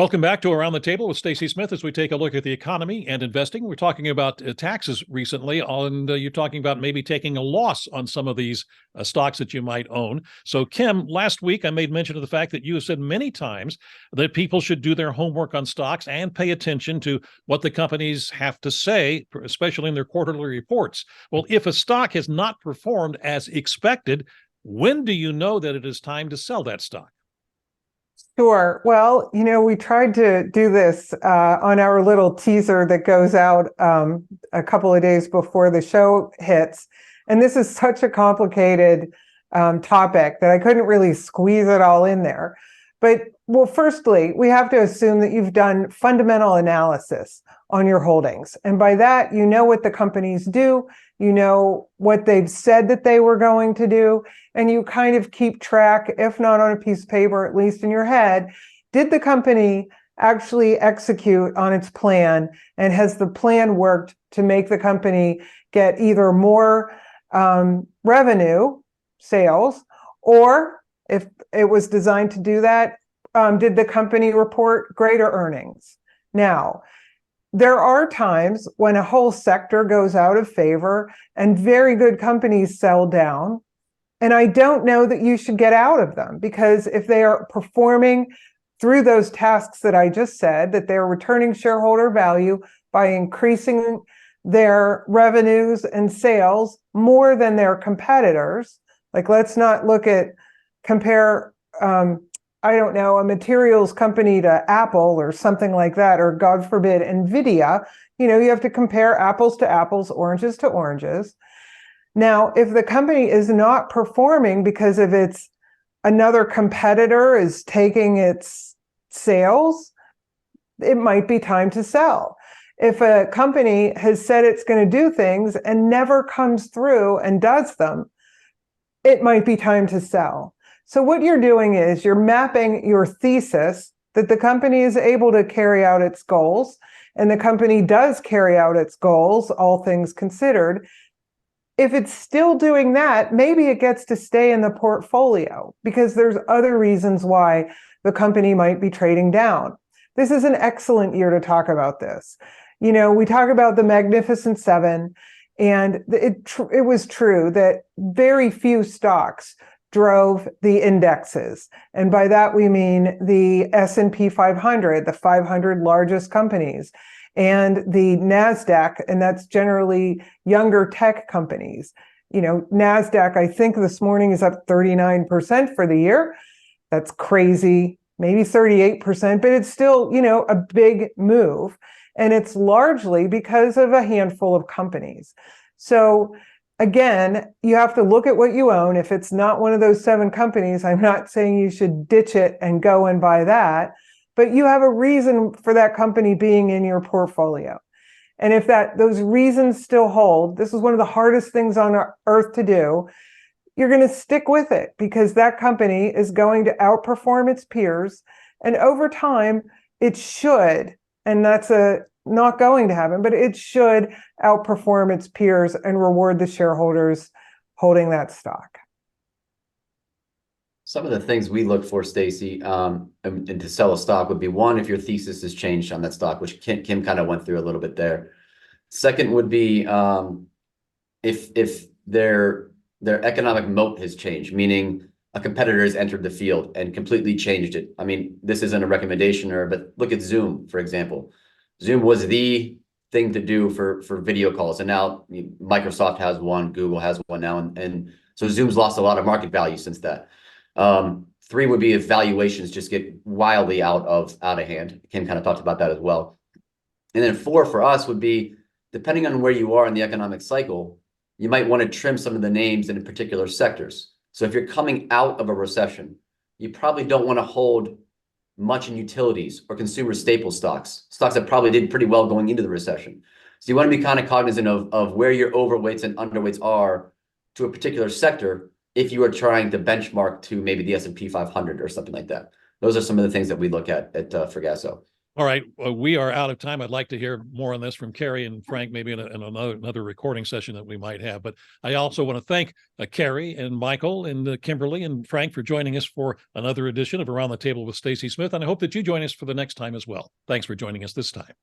Welcome back to Around the Table with Stacy Smith as we take a look at the economy and investing. We're talking about taxes recently, and you're talking about maybe taking a loss on some of these stocks that you might own. So, Kim, last week I made mention of the fact that you have said many times that people should do their homework on stocks and pay attention to what the companies have to say, especially in their quarterly reports. Well, if a stock has not performed as expected, when do you know that it is time to sell that stock? Sure. Well, we tried to do this on our little teaser that goes out a couple of days before the show hits. And this is such a complicated topic that I couldn't really squeeze it all in there. But, well, firstly, we have to assume that you've done fundamental analysis on your holdings. And by that, you know what the companies do, you know what they've said that they were going to do, and you kind of keep track, if not on a piece of paper, at least in your head, did the company actually execute on its plan, and has the plan worked to make the company get either more revenue, sales, or if it was designed to do that, did the company report greater earnings? Now, there are times when a whole sector goes out of favor and very good companies sell down. And I don't know that you should get out of them, because if they are performing through those tasks that I just said, that they're returning shareholder value by increasing their revenues and sales more than their competitors, like let's not compare, I don't know, a materials company to Apple or something like that, or God forbid, NVIDIA. You have to compare apples to apples, oranges to oranges. Now, if the company is not performing because of another competitor is taking its sales, it might be time to sell. If a company has said it's going to do things and never comes through and does them, it might be time to sell. So what you're doing is you're mapping your thesis that the company is able to carry out its goals, and the company does carry out its goals, all things considered. If it's still doing that, maybe it gets to stay in the portfolio, because there's other reasons why the company might be trading down. This is an excellent year to talk about this. We talk about the Magnificent Seven, and it was true that very few stocks drove the indexes. And by that, we mean the S&P 500, the 500 largest companies, and the NASDAQ, and that's generally younger tech companies. NASDAQ, I think this morning is up 39% for the year. That's crazy, maybe 38%, but it's still, a big move. And it's largely because of a handful of companies. So again, you have to look at what you own. If it's not one of those 7 companies, I'm not saying you should ditch it and go and buy that, but you have a reason for that company being in your portfolio. And if those reasons still hold, this is one of the hardest things on earth to do, you're going to stick with it, because that company is going to outperform its peers. And over time, it should, and that's not going to happen, but it should outperform its peers and reward the shareholders holding that stock. Some of the things we look for, Stacy, and to sell a stock would be, one, if your thesis has changed on that stock, which Kim kind of went through a little bit there. Second would be if their economic moat has changed, meaning a competitor has entered the field and completely changed it. I mean, this isn't a recommendation, but look at Zoom, for example. Zoom was the thing to do for video calls, and now Microsoft has one, Google has one now, and so Zoom's lost a lot of market value since that. 3 would be if valuations just get wildly out of hand. Kim kind of talked about that as well. And then 4 for us would be, depending on where you are in the economic cycle, you might want to trim some of the names in particular sectors. So if you're coming out of a recession, you probably don't want to hold much in utilities or consumer staple stocks that probably did pretty well going into the recession. So you want to be kind of cognizant of where your overweights and underweights are to a particular sector if you are trying to benchmark to maybe the S&P 500 or something like that. Those are some of the things that we look at Fregasso. All right, we are out of time. I'd like to hear more on this from Carrie and Frank, maybe in another recording session that we might have. But I also want to thank Carrie and Michael and Kimberly and Frank for joining us for another edition of Around the Table with Stacy Smith. And I hope that you join us for the next time as well. Thanks for joining us this time.